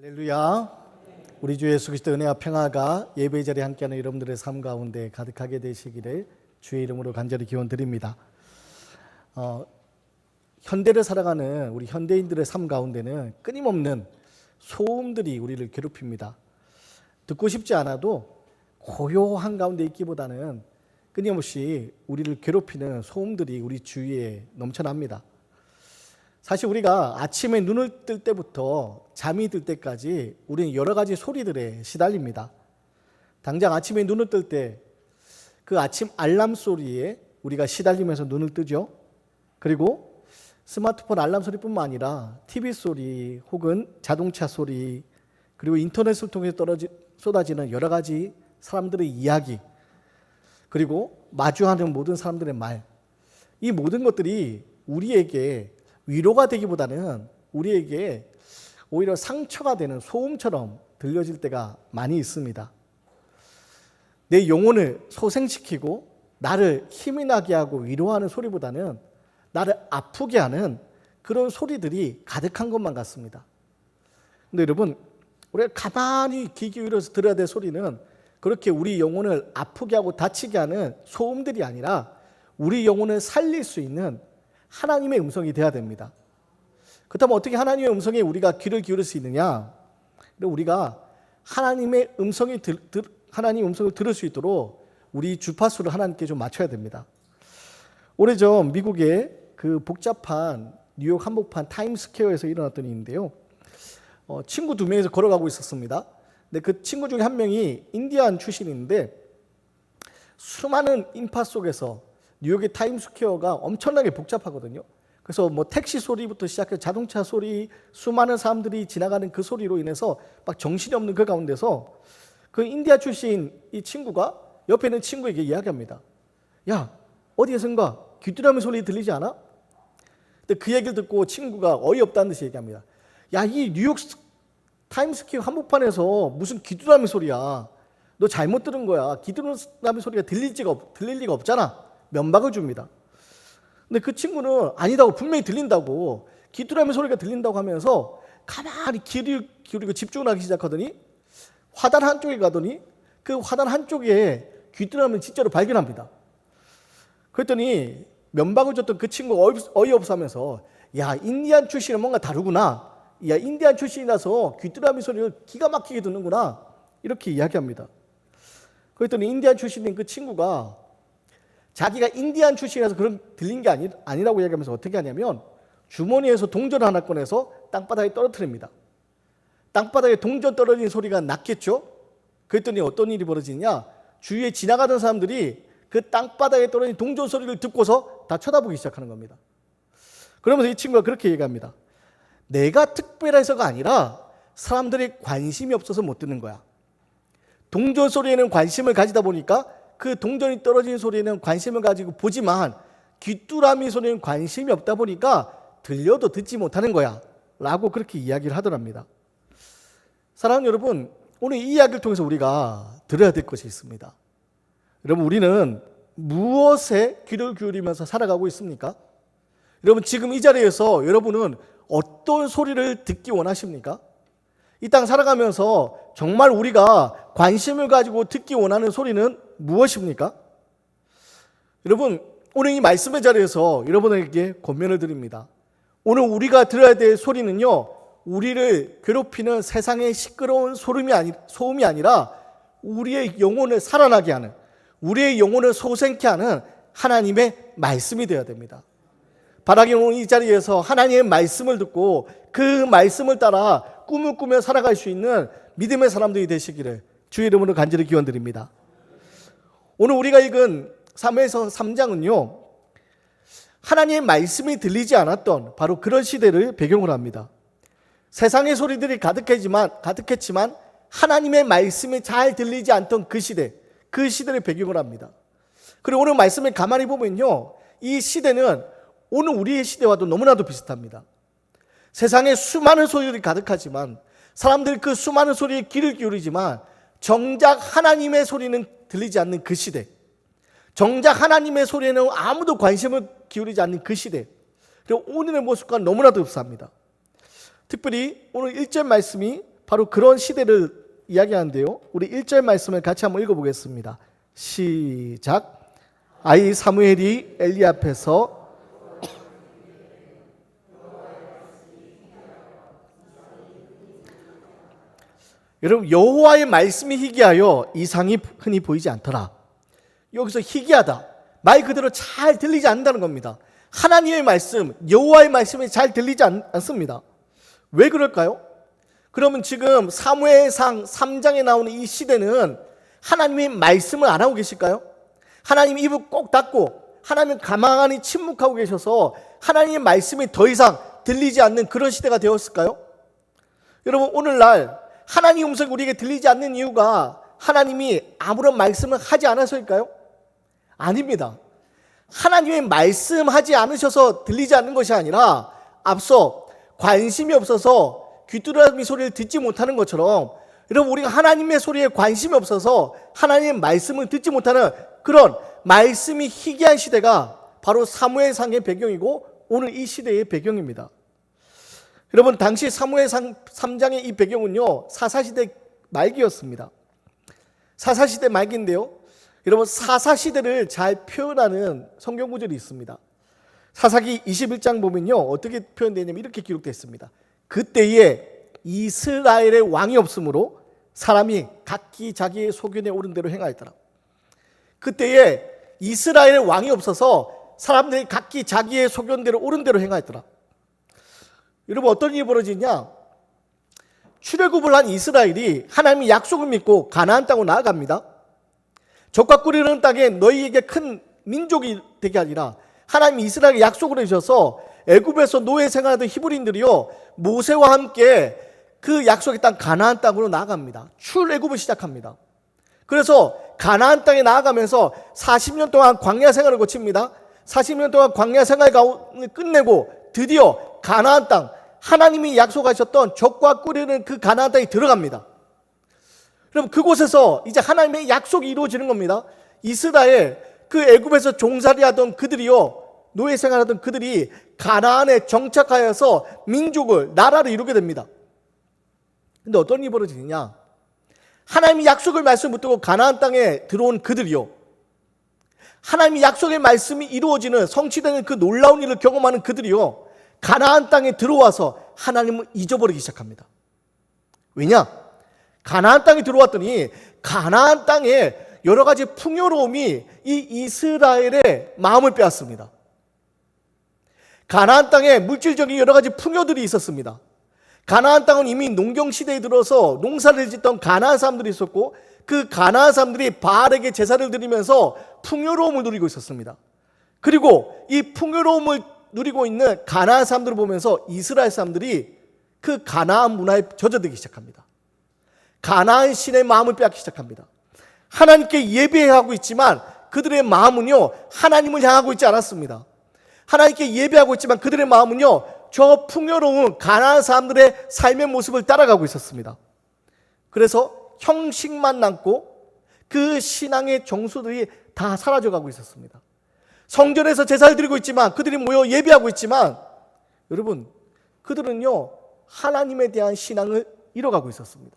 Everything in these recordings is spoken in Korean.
할렐루야. 우리 주 예수 그리스도의 은혜와 평화가 예배 자리에 함께하는 여러분들의 삶 가운데 가득하게 되시기를 주의 이름으로 간절히 기원드립니다. 현대를 살아가는 우리 현대인들의 삶 가운데는 끊임없는 소음들이 우리를 괴롭힙니다. 듣고 싶지 않아도 고요한 가운데 있기보다는 끊임없이 우리를 괴롭히는 소음들이 우리 주위에 넘쳐납니다. 사실 우리가 아침에 눈을 뜰 때부터 잠이 들 때까지 우리는 여러 가지 소리들에 시달립니다. 당장 아침에 눈을 뜰 때 그 아침 알람 소리에 우리가 시달리면서 눈을 뜨죠. 그리고 스마트폰 알람 소리뿐만 아니라 TV 소리 혹은 자동차 소리, 그리고 인터넷을 통해 쏟아지는 여러 가지 사람들의 이야기, 그리고 마주하는 모든 사람들의 말, 이 모든 것들이 우리에게 위로가 되기보다는 우리에게 오히려 상처가 되는 소음처럼 들려질 때가 많이 있습니다. 내 영혼을 소생시키고 나를 힘이 나게 하고 위로하는 소리보다는 나를 아프게 하는 그런 소리들이 가득한 것만 같습니다. 근데 여러분, 우리가 가만히 귀 기울여서 들어야 될 소리는 그렇게 우리 영혼을 아프게 하고 다치게 하는 소음들이 아니라 우리 영혼을 살릴 수 있는 하나님의 음성이 돼야 됩니다. 그렇다면 어떻게 하나님의 음성에 우리가 귀를 기울일 수 있느냐? 우리가 하나님의 음성을 들을 수 있도록 우리 주파수를 하나님께 좀 맞춰야 됩니다. 오래전 미국의 그 복잡한 뉴욕 한복판 타임스퀘어에서 일어났던 일인데요. 친구 2명이서 걸어가고 있었습니다. 근데 그 친구 중에 한 명이 인디안 출신인데 수많은 인파 속에서 뉴욕의 타임스퀘어가 엄청나게 복잡하거든요. 그래서 택시 소리부터 시작해서 자동차 소리, 수많은 사람들이 지나가는 그 소리로 인해서 막 정신이 없는 그 가운데서 그 인디아 출신 이 친구가 옆에 있는 친구에게 이야기합니다. 야, 어디에선가 귀뚜라미 소리 들리지 않아? 근데 그 얘기를 듣고 친구가 어이없다는 듯이 얘기합니다. 야, 이 뉴욕 타임스퀘어 한복판에서 무슨 귀뚜라미 소리야. 너 잘못 들은 거야. 귀뚜라미 소리가 들릴 리가 없잖아. 면박을 줍니다. 근데 그 친구는 아니다고, 분명히 들린다고, 귀뚜라미 소리가 들린다고 하면서 가만히 귀를 기울이고 집중을 하기 시작하더니 화단 한쪽에 가더니 그 화단 한쪽에 귀뚜라미를 진짜로 발견합니다. 그랬더니 면박을 줬던 그 친구가 어이없어 하면서 야, 인디안 출신은 뭔가 다르구나. 야, 인디안 출신이라서 귀뚜라미 소리를 기가 막히게 듣는구나. 이렇게 이야기합니다. 그랬더니 인디안 출신인 그 친구가 자기가 인디안 출신이라서 그런 들린 게 아니라고 이야기하면서 어떻게 하냐면 주머니에서 동전 하나 꺼내서 땅바닥에 떨어뜨립니다. 땅바닥에 동전 떨어진 소리가 났겠죠? 그랬더니 어떤 일이 벌어지냐? 주위에 지나가던 사람들이 그 땅바닥에 떨어진 동전 소리를 듣고서 다 쳐다보기 시작하는 겁니다. 그러면서 이 친구가 그렇게 얘기합니다. 내가 특별해서가 아니라 사람들이 관심이 없어서 못 듣는 거야. 동전 소리에는 관심을 가지다 보니까 그 동전이 떨어진 소리에는 관심을 가지고 보지만 귀뚜라미 소리에는 관심이 없다 보니까 들려도 듣지 못하는 거야 라고 그렇게 이야기를 하더랍니다. 사랑하는 여러분, 오늘 이 이야기를 통해서 우리가 들어야 될 것이 있습니다. 여러분, 우리는 무엇에 귀를 기울이면서 살아가고 있습니까? 여러분, 지금 이 자리에서 여러분은 어떤 소리를 듣기 원하십니까? 이 땅 살아가면서 정말 우리가 관심을 가지고 듣기 원하는 소리는 무엇입니까? 여러분, 오늘 이 말씀의 자리에서 여러분에게 권면을 드립니다. 오늘 우리가 들어야 될 소리는요, 우리를 괴롭히는 세상의 시끄러운 소음이 아니라 우리의 영혼을 살아나게 하는, 우리의 영혼을 소생케 하는 하나님의 말씀이 되어야 됩니다. 바라기는 오늘 이 자리에서 하나님의 말씀을 듣고 그 말씀을 따라 꿈을 꾸며 살아갈 수 있는 믿음의 사람들이 되시기를 주의 이름으로 간절히 기원드립니다. 오늘 우리가 읽은 사무엘서 3장은요, 하나님의 말씀이 들리지 않았던 바로 그런 시대를 배경으로 합니다. 세상의 소리들이 가득했지만 하나님의 말씀이 잘 들리지 않던 그 시대를 배경으로 합니다. 그리고 오늘 말씀을 가만히 보면요, 이 시대는 오늘 우리의 시대와도 너무나도 비슷합니다. 세상에 수많은 소리들이 가득하지만 사람들이 그 수많은 소리에 귀를 기울이지만 정작 하나님의 소리는 들리지 않는 그 시대, 정작 하나님의 소리에는 아무도 관심을 기울이지 않는 그 시대, 그리고 오늘의 모습과 너무나도 흡사합니다. 특별히 오늘 1절 말씀이 바로 그런 시대를 이야기하는데요. 우리 1절 말씀을 같이 한번 읽어보겠습니다. 시작. 아이 사무엘이 엘리 앞에서 여러분, 여호와의 말씀이 희귀하여 이상이 흔히 보이지 않더라. 여기서 희귀하다, 말 그대로 잘 들리지 않는다는 겁니다. 하나님의 말씀, 여호와의 말씀이 잘 들리지 않습니다. 왜 그럴까요? 그러면 지금 사무엘상 3장에 나오는 이 시대는 하나님의 말씀을 안 하고 계실까요? 하나님 입을 꼭 닫고 하나님 가만히 침묵하고 계셔서 하나님의 말씀이 더 이상 들리지 않는 그런 시대가 되었을까요? 여러분, 오늘날 하나님의 음성이 우리에게 들리지 않는 이유가 하나님이 아무런 말씀을 하지 않아서일까요? 아닙니다. 하나님의 말씀하지 않으셔서 들리지 않는 것이 아니라 앞서 관심이 없어서 귀뚜라미 소리를 듣지 못하는 것처럼, 여러분, 우리가 하나님의 소리에 관심이 없어서 하나님의 말씀을 듣지 못하는 그런 말씀이 희귀한 시대가 바로 사무엘상의 배경이고 오늘 이 시대의 배경입니다. 여러분, 당시 사무엘상 3장의 이 배경은요, 사사시대 말기였습니다. 사사시대 말기인데요, 여러분, 사사시대를 잘 표현하는 성경 구절이 있습니다. 사사기 21장 보면요, 어떻게 표현되냐면 이렇게 기록되어 있습니다. 그때에 이스라엘의 왕이 없으므로 사람이 각기 자기의 소견에 오른 대로 행하였더라. 그때에 이스라엘의 왕이 없어서 사람들이 각기 자기의 소견대로 오른 대로 행하였더라. 여러분, 어떤 일이 벌어지냐? 출애굽을 한 이스라엘이 하나님의 약속을 믿고 가나안 땅으로 나아갑니다. 적과 꿀이 땅에 너희에게 큰 민족이 되게 하리라. 하나님이 이스라엘에게 약속을 해주셔서 애굽에서 노예 생활하던 히브리인들이요, 모세와 함께 그 약속의 땅 가나안 땅으로 나아갑니다. 출애굽을 시작합니다. 그래서 가나안 땅에 나아가면서 40년 동안 광야 생활을 거칩니다. 40년 동안 광야 생활 가운데 끝내고 드디어 가나안 땅, 하나님이 약속하셨던 적과 꿀이 그 가나안 땅에 들어갑니다. 그럼 그곳에서 이제 하나님의 약속이 이루어지는 겁니다. 이스라엘, 그 애굽에서 종살이하던 그들이요, 노예 생활하던 그들이 가나안에 정착하여서 민족을, 나라를 이루게 됩니다. 근데 어떤 일이 벌어지느냐? 하나님이 약속의 말씀을 붙들고 가나안 땅에 들어온 그들이요, 하나님이 약속의 말씀이 이루어지는, 성취되는 그 놀라운 일을 경험하는 그들이요, 가나안 땅에 들어와서 하나님을 잊어버리기 시작합니다. 왜냐? 가나안 땅에 들어왔더니 가나안 땅에 여러 가지 풍요로움이 이 이스라엘의 마음을 빼앗습니다. 가나안 땅에 물질적인 여러 가지 풍요들이 있었습니다. 가나안 땅은 이미 농경 시대에 들어서 농사를 짓던 가나안 사람들이 있었고, 그 가나안 사람들이 바알에게 제사를 드리면서 풍요로움을 누리고 있었습니다. 그리고 이 풍요로움을 누리고 있는 가나안 사람들을 보면서 이스라엘 사람들이 그 가나안 문화에 젖어들기 시작합니다. 가나안 신의 마음을 빼앗기 시작합니다. 하나님께 예배하고 있지만 그들의 마음은요, 하나님을 향하고 있지 않았습니다. 하나님께 예배하고 있지만 그들의 마음은요, 저 풍요로운 가나안 사람들의 삶의 모습을 따라가고 있었습니다. 그래서 형식만 남고 그 신앙의 정수들이 다 사라져가고 있었습니다. 성전에서 제사를 드리고 있지만, 그들이 모여 예배하고 있지만, 여러분, 그들은요, 하나님에 대한 신앙을 잃어가고 있었습니다.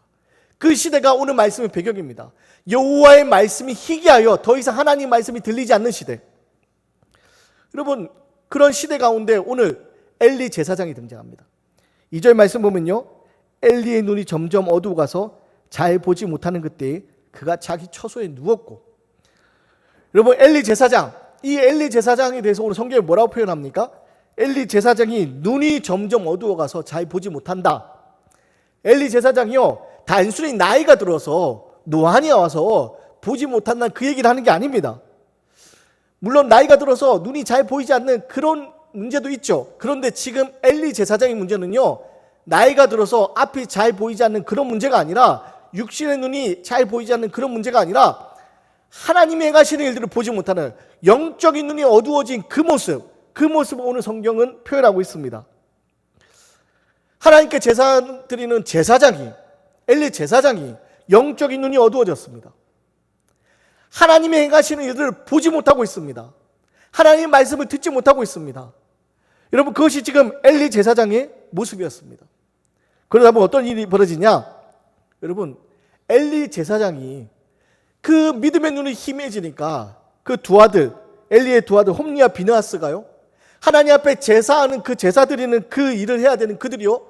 그 시대가 오늘 말씀의 배경입니다. 여호와의 말씀이 희귀하여 더 이상 하나님의 말씀이 들리지 않는 시대. 여러분, 그런 시대 가운데 오늘 엘리 제사장이 등장합니다. 2절 말씀 보면요, 엘리의 눈이 점점 어두워가서 잘 보지 못하는 그때에 그가 자기 처소에 누웠고. 여러분, 엘리 제사장, 이 엘리 제사장에 대해서 오늘 성경에 뭐라고 표현합니까? 엘리 제사장이 눈이 점점 어두워가서 잘 보지 못한다. 엘리 제사장이요, 단순히 나이가 들어서 노안이 와서 보지 못한다는 그 얘기를 하는 게 아닙니다. 물론 나이가 들어서 눈이 잘 보이지 않는 그런 문제도 있죠. 그런데 지금 엘리 제사장의 문제는요, 나이가 들어서 앞이 잘 보이지 않는 그런 문제가 아니라, 육신의 눈이 잘 보이지 않는 그런 문제가 아니라, 하나님이 행하시는 일들을 보지 못하는 영적인 눈이 어두워진 그 모습을 오늘 성경은 표현하고 있습니다. 하나님께 제사 드리는 제사장이, 엘리 제사장이 영적인 눈이 어두워졌습니다. 하나님이 행하시는 일들을 보지 못하고 있습니다. 하나님의 말씀을 듣지 못하고 있습니다. 여러분, 그것이 지금 엘리 제사장의 모습이었습니다. 그러다 보면 어떤 일이 벌어지냐? 여러분, 엘리 제사장이 그 믿음의 눈이 희미해지니까 그 두 아들, 엘리의 두 아들 홈리와 비느하스가요, 하나님 앞에 제사하는 그 제사 드리는 그 일을 해야 되는 그들이요,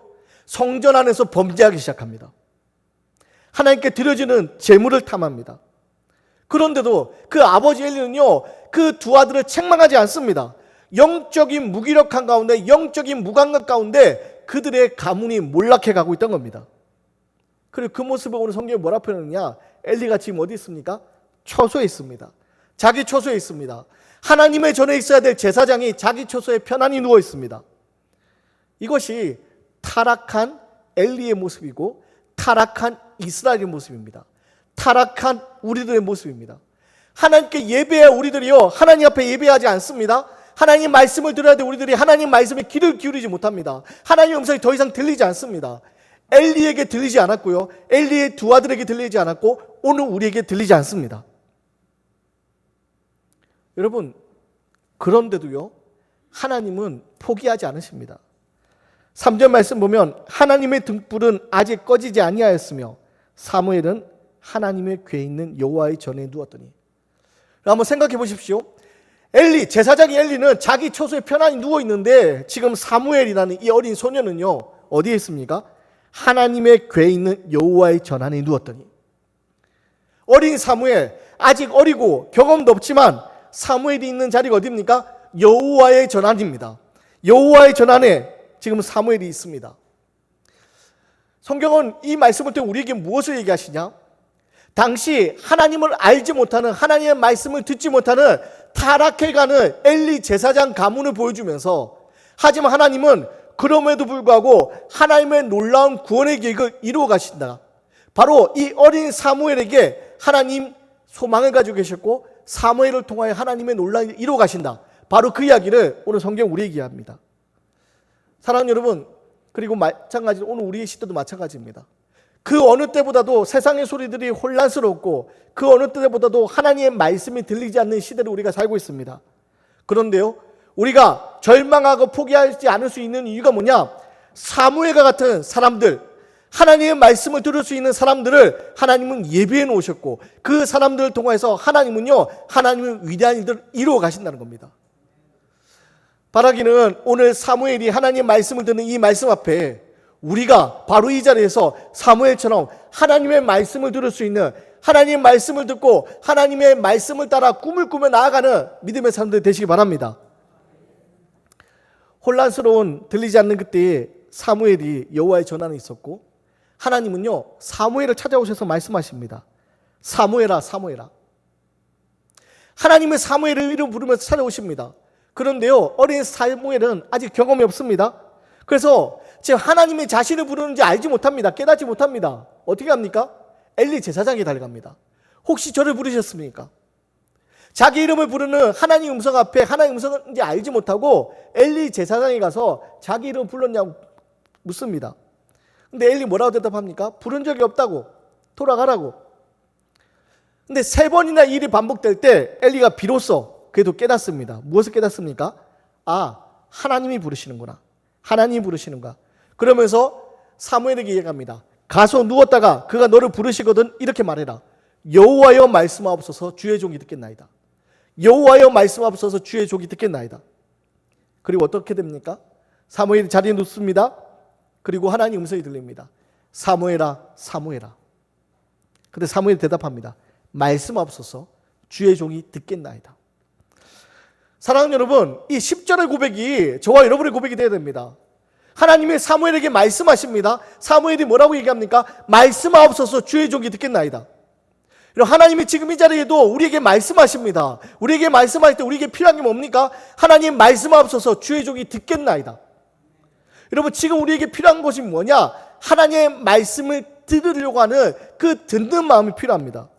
성전 안에서 범죄하기 시작합니다. 하나님께 드려지는 제물을 탐합니다. 그런데도 그 아버지 엘리는요, 그 두 아들을 책망하지 않습니다. 영적인 무기력한 가운데, 영적인 무감각 가운데 그들의 가문이 몰락해 가고 있던 겁니다. 그리고 그 모습을 오늘 성경에 뭐라 표현하느냐? 엘리가 지금 어디 있습니까? 처소에 있습니다. 자기 처소에 있습니다. 하나님의 전에 있어야 될 제사장이 자기 처소에 편안히 누워 있습니다. 이것이 타락한 엘리의 모습이고 타락한 이스라엘의 모습입니다. 타락한 우리들의 모습입니다. 하나님께 예배할 우리들이요, 하나님 앞에 예배하지 않습니다. 하나님 말씀을 들어야 될 우리들이 하나님 말씀에 귀를 기울이지 못합니다. 하나님의 음성이 더 이상 들리지 않습니다. 엘리에게 들리지 않았고요, 엘리의 두 아들에게 들리지 않았고 오늘 우리에게 들리지 않습니다. 여러분, 그런데도요, 하나님은 포기하지 않으십니다. 3절 말씀 보면 하나님의 등불은 아직 꺼지지 아니하였으며 사무엘은 하나님의 궤에 있는 여호와의 전에 누웠더니. 한번 생각해 보십시오. 엘리, 제사장이 엘리는 자기 처소에 편안히 누워 있는데 지금 사무엘이라는 이 어린 소년은요, 어디에 있습니까? 하나님의 궤에 있는 여호와의 전 안에 누웠더니. 어린 사무엘, 아직 어리고 경험도 없지만 사무엘이 있는 자리가 어디입니까? 여호와의 전 안입니다. 여호와의 전 안에 지금 사무엘이 있습니다. 성경은 이 말씀을 통해 우리에게 무엇을 얘기하시냐? 당시 하나님을 알지 못하는, 하나님의 말씀을 듣지 못하는 타락해가는 엘리 제사장 가문을 보여주면서, 하지만 하나님은 그럼에도 불구하고 하나님의 놀라운 구원의 계획을 이루어 가신다. 바로 이 어린 사무엘에게 하나님 소망을 가지고 계셨고 사무엘을 통하여 하나님의 놀라운 일을 이루어 가신다. 바로 그 이야기를 오늘 성경 우리에게 합니다. 사랑하는 여러분, 그리고 마찬가지로 오늘 우리의 시대도 마찬가지입니다. 그 어느 때보다도 세상의 소리들이 혼란스럽고 그 어느 때보다도 하나님의 말씀이 들리지 않는 시대를 우리가 살고 있습니다. 그런데요, 우리가 절망하고 포기하지 않을 수 있는 이유가 뭐냐? 사무엘과 같은 사람들, 하나님의 말씀을 들을 수 있는 사람들을 하나님은 예비해 놓으셨고 그 사람들을 통해서 하나님은요, 하나님의 위대한 일들을 이루어 가신다는 겁니다. 바라기는 오늘 사무엘이 하나님의 말씀을 듣는 이 말씀 앞에 우리가 바로 이 자리에서 사무엘처럼 하나님의 말씀을 들을 수 있는, 하나님의 말씀을 듣고 하나님의 말씀을 따라 꿈을 꾸며 나아가는 믿음의 사람들 되시기 바랍니다. 혼란스러운 들리지 않는 그때에 사무엘이 여호와의 전안에 있었고 하나님은요, 사무엘을 찾아오셔서 말씀하십니다. 사무엘아, 사무엘아. 하나님은 사무엘을 이름 부르면서 찾아오십니다. 그런데요, 어린 사무엘은 아직 경험이 없습니다. 그래서 지금 하나님의 자신을 부르는지 알지 못합니다. 깨닫지 못합니다. 어떻게 합니까? 엘리 제사장이 달려갑니다. 혹시 저를 부르셨습니까? 자기 이름을 부르는 하나님 음성 앞에 하나님 음성인지 알지 못하고 엘리 제사장이 가서 자기 이름 불렀냐고 묻습니다. 근데 엘리 뭐라고 대답합니까? 부른 적이 없다고, 돌아가라고. 근데 3번이나 이 일이 반복될 때 엘리가 비로소 그래도 깨닫습니다. 무엇을 깨닫습니까? 아, 하나님이 부르시는구나. 하나님이 부르시는가. 그러면서 사무엘에게 얘기합니다. 가서 누웠다가 그가 너를 부르시거든 이렇게 말해라. 여호와여 말씀하옵소서, 주의 종이 듣겠나이다. 여호와여 말씀하옵소서, 주의 종이 듣겠나이다. 그리고 어떻게 됩니까? 사무엘이 자리에 눕습니다. 그리고 하나님 음성이 들립니다. 사무엘아, 사무엘아. 근데 사무엘이 대답합니다. 말씀하옵소서, 주의 종이 듣겠나이다. 사랑하는 여러분, 이 10절의 고백이 저와 여러분의 고백이 되어야 됩니다. 하나님이 사무엘에게 말씀하십니다. 사무엘이 뭐라고 얘기합니까? 말씀하옵소서, 주의 종이 듣겠나이다. 하나님이 지금 이 자리에도 우리에게 말씀하십니다. 우리에게 말씀할 때 우리에게 필요한 게 뭡니까? 하나님 말씀하옵소서, 주의 종이 듣겠나이다. 여러분, 지금 우리에게 필요한 것이 뭐냐? 하나님의 말씀을 들으려고 하는 그 듣는 마음이 필요합니다.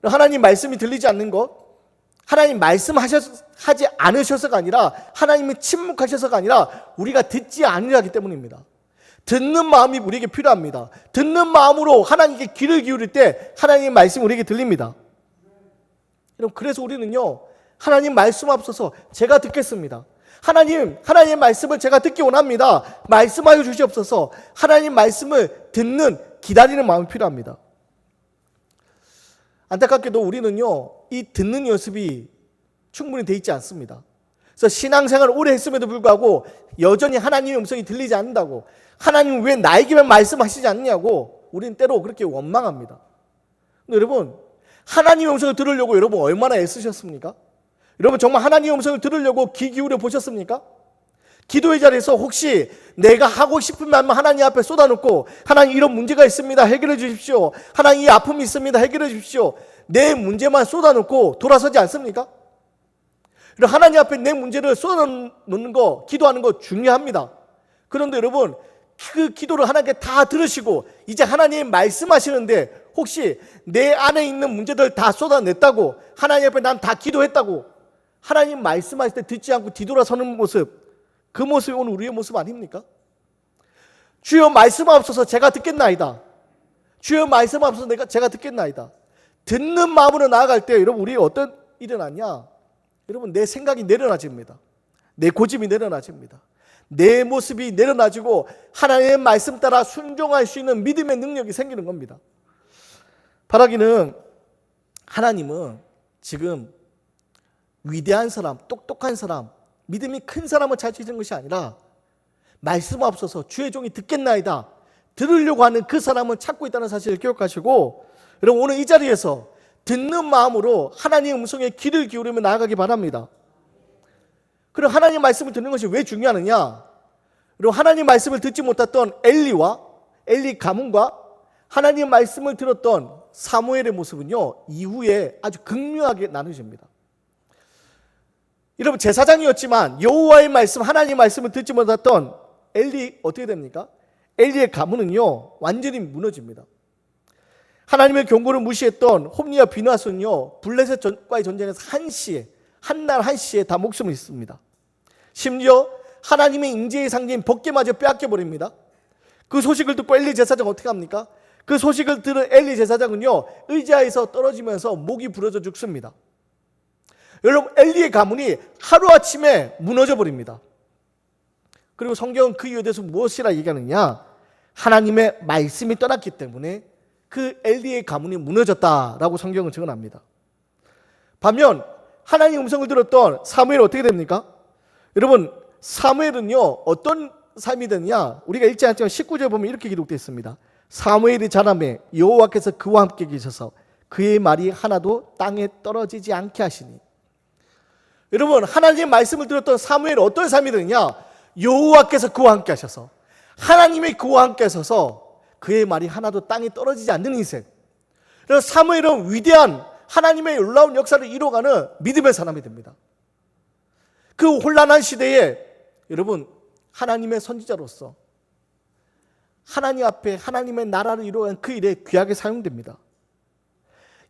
하나님 말씀이 들리지 않는 것, 하나님 말씀하지 않으셔서가 아니라 하나님이 침묵하셔서가 아니라 우리가 듣지 않으려기 때문입니다. 듣는 마음이 우리에게 필요합니다. 듣는 마음으로 하나님께 귀를 기울일 때 하나님의 말씀이 우리에게 들립니다. 여러분, 그래서 우리는요, 하나님 말씀하옵소서, 제가 듣겠습니다. 하나님의 말씀을 제가 듣기 원합니다. 말씀하여 주시옵소서. 하나님 말씀을 듣는 기다리는 마음이 필요합니다. 안타깝게도 우리는요, 이 듣는 연습이 충분히 돼 있지 않습니다. 그래서 신앙생활을 오래 했음에도 불구하고 여전히 하나님의 음성이 들리지 않는다고, 하나님 왜 나에게만 말씀하시지 않느냐고 우리는 때로 그렇게 원망합니다. 근데 여러분, 하나님의 음성을 들으려고 여러분 얼마나 애쓰셨습니까? 여러분 정말 하나님의 음성을 들으려고 귀 기울여 보셨습니까? 기도의 자리에서 혹시 내가 하고 싶은 말만 하나님 앞에 쏟아놓고, 하나님 이런 문제가 있습니다, 해결해 주십시오, 하나님 이 아픔이 있습니다, 해결해 주십시오, 내 문제만 쏟아놓고 돌아서지 않습니까? 하나님 앞에 내 문제를 쏟아놓는 거, 기도하는 거 중요합니다. 그런데 여러분, 그 기도를 하나님께 다 들으시고 이제 하나님 말씀하시는데 혹시 내 안에 있는 문제들 다 쏟아냈다고, 하나님 앞에 난 다 기도했다고 하나님 말씀하실 때 듣지 않고 뒤돌아서는 모습, 그 모습이 오늘 우리의 모습 아닙니까? 주여 말씀하옵소서 제가 듣겠나이다. 주여 말씀하옵소서 제가 듣겠나이다. 듣는 마음으로 나아갈 때 여러분 우리 어떤 일이 일어나냐? 여러분 내 생각이 내려놔집니다. 내 고집이 내려놔집니다. 내 모습이 내려놔지고 하나님의 말씀 따라 순종할 수 있는 믿음의 능력이 생기는 겁니다. 바라기는 하나님은 지금 위대한 사람, 똑똑한 사람, 믿음이 큰 사람을 찾으시는 것이 아니라 말씀하옵소서 주의 종이 듣겠나이다, 들으려고 하는 그 사람을 찾고 있다는 사실을 기억하시고, 여러분 오늘 이 자리에서 듣는 마음으로 하나님의 음성에 귀를 기울이며 나아가기 바랍니다. 그리고 하나님 말씀을 듣는 것이 왜 중요하느냐? 그리고 하나님 말씀을 듣지 못했던 엘리 가문과 하나님 말씀을 들었던 사무엘의 모습은요, 이후에 아주 극명하게 나누집니다. 여러분 제사장이었지만 여호와의 말씀, 하나님의 말씀을 듣지 못했던 엘리 어떻게 됩니까? 엘리의 가문은요 완전히 무너집니다. 하나님의 경고를 무시했던 홈리와 비나스는요 블레셋과의 전쟁에서 한날 한시에 다 목숨을 잃습니다. 심지어 하나님의 임재의 상징인 벗개마저 빼앗겨 버립니다. 그 소식을 듣고 엘리 제사장은 어떻게 합니까? 그 소식을 들은 엘리 제사장은요 의자에서 떨어지면서 목이 부러져 죽습니다. 여러분 엘리의 가문이 하루아침에 무너져 버립니다. 그리고 성경은 그 이유에 대해서 무엇이라 얘기하느냐? 하나님의 말씀이 떠났기 때문에 그 엘리의 가문이 무너졌다라고 성경은 증언합니다. 반면 하나님의 음성을 들었던 사무엘은 어떻게 됩니까? 여러분 사무엘은요 어떤 삶이 되느냐? 우리가 읽지 않지만 19절에 보면 이렇게 기록되어 있습니다. 사무엘이 자라매 여호와께서 그와 함께 계셔서 그의 말이 하나도 땅에 떨어지지 않게 하시니. 여러분 하나님의 말씀을 들었던 사무엘은 어떤 삶이 되느냐? 여호와께서 그와 함께 하셔서, 하나님의 그와 함께 하셔서 그의 말이 하나도 땅에 떨어지지 않는 인생. 그래서 사무엘은 위대한 하나님의 놀라운 역사를 이뤄가는 믿음의 사람이 됩니다. 그 혼란한 시대에 여러분 하나님의 선지자로서 하나님 앞에 하나님의 나라를 이루어가는 그 일에 귀하게 사용됩니다.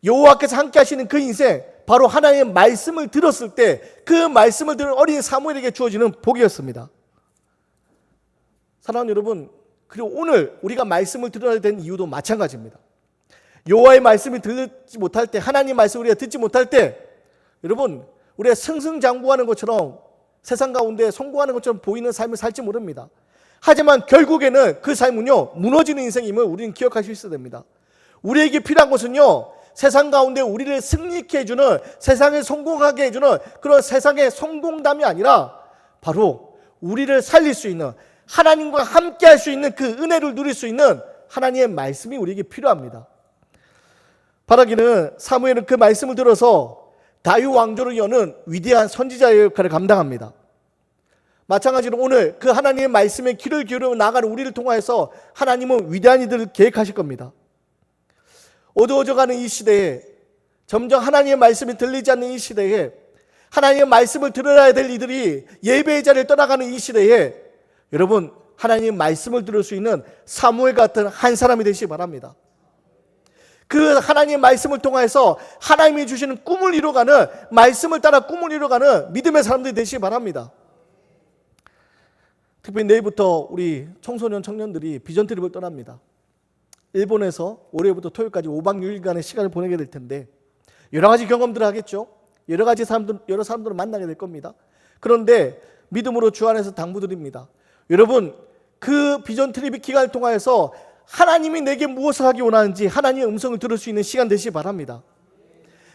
여호와께서 함께 하시는 그 인생, 바로 하나님의 말씀을 들었을 때 그 말씀을 들은 어린 사무엘에게 주어지는 복이었습니다. 사랑하는 여러분, 그리고 오늘 우리가 말씀을 들어야 되는 이유도 마찬가지입니다. 여호와의 말씀을 듣지 못할 때, 하나님 말씀을 우리가 듣지 못할 때, 여러분 우리가 승승장구하는 것처럼 세상 가운데 성공하는 것처럼 보이는 삶을 살지 모릅니다. 하지만 결국에는 그 삶은요 무너지는 인생임을 우리는 기억하실 수 있어야 됩니다. 우리에게 필요한 것은요 세상 가운데 우리를 승리케 해주는, 세상에 성공하게 해주는 그런 세상의 성공담이 아니라 바로 우리를 살릴 수 있는, 하나님과 함께 할 수 있는 그 은혜를 누릴 수 있는 하나님의 말씀이 우리에게 필요합니다. 바라기는 사무엘은 그 말씀을 들어서 다윗 왕조를 여는 위대한 선지자의 역할을 감당합니다. 마찬가지로 오늘 그 하나님의 말씀에 귀를 기울여 나가는 우리를 통하여서 하나님은 위대한 일들을 계획하실 겁니다. 어두워져가는 이 시대에, 점점 하나님의 말씀이 들리지 않는 이 시대에, 하나님의 말씀을 들어야 될 이들이 예배의 자리를 떠나가는 이 시대에 여러분 하나님의 말씀을 들을 수 있는 사무엘 같은 한 사람이 되시기 바랍니다. 그 하나님의 말씀을 통해서 하나님이 주시는 꿈을 이루어가는, 말씀을 따라 꿈을 이루어가는 믿음의 사람들이 되시기 바랍니다. 특별히 내일부터 우리 청소년 청년들이 비전 트립을 떠납니다. 일본에서 월요일부터 토요일까지 5박 6일간의 시간을 보내게 될 텐데 여러 가지 경험들을 하겠죠. 여러 사람들을 만나게 될 겁니다. 그런데 믿음으로 주 안에서 당부드립니다. 여러분 그 비전 트립 기간을 통하여서 하나님이 내게 무엇을 하기 원하는지 하나님의 음성을 들을 수 있는 시간 되시기 바랍니다.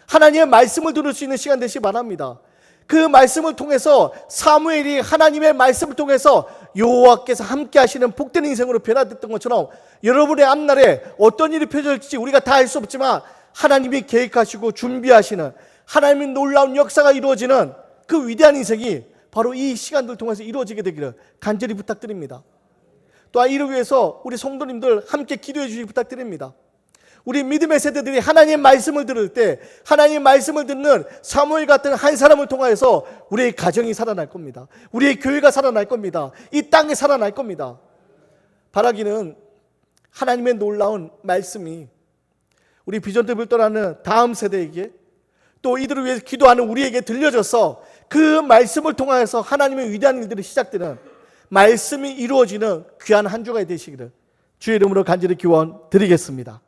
하나님의 말씀을 들을 수 있는 시간 되시기 바랍니다. 그 말씀을 통해서 사무엘이 하나님의 말씀을 통해서 여호와께서 함께 하시는 복된 인생으로 변화됐던 것처럼 여러분의 앞날에 어떤 일이 펼쳐질지 우리가 다 알 수 없지만 하나님이 계획하시고 준비하시는 하나님의 놀라운 역사가 이루어지는 그 위대한 인생이 바로 이 시간들을 통해서 이루어지게 되기를 간절히 부탁드립니다. 또한 이를 위해서 우리 성도님들 함께 기도해 주시기 부탁드립니다. 우리 믿음의 세대들이 하나님의 말씀을 들을 때 하나님의 말씀을 듣는 사무엘 같은 한 사람을 통하여서 우리의 가정이 살아날 겁니다. 우리의 교회가 살아날 겁니다. 이 땅이 살아날 겁니다. 바라기는 하나님의 놀라운 말씀이 우리 비전트를 떠나는 다음 세대에게 또 이들을 위해서 기도하는 우리에게 들려져서 그 말씀을 통하여서 하나님의 위대한 일들이 시작되는 말씀이 이루어지는 귀한 한 주가 되시기를 주의 이름으로 간절히 기원 드리겠습니다.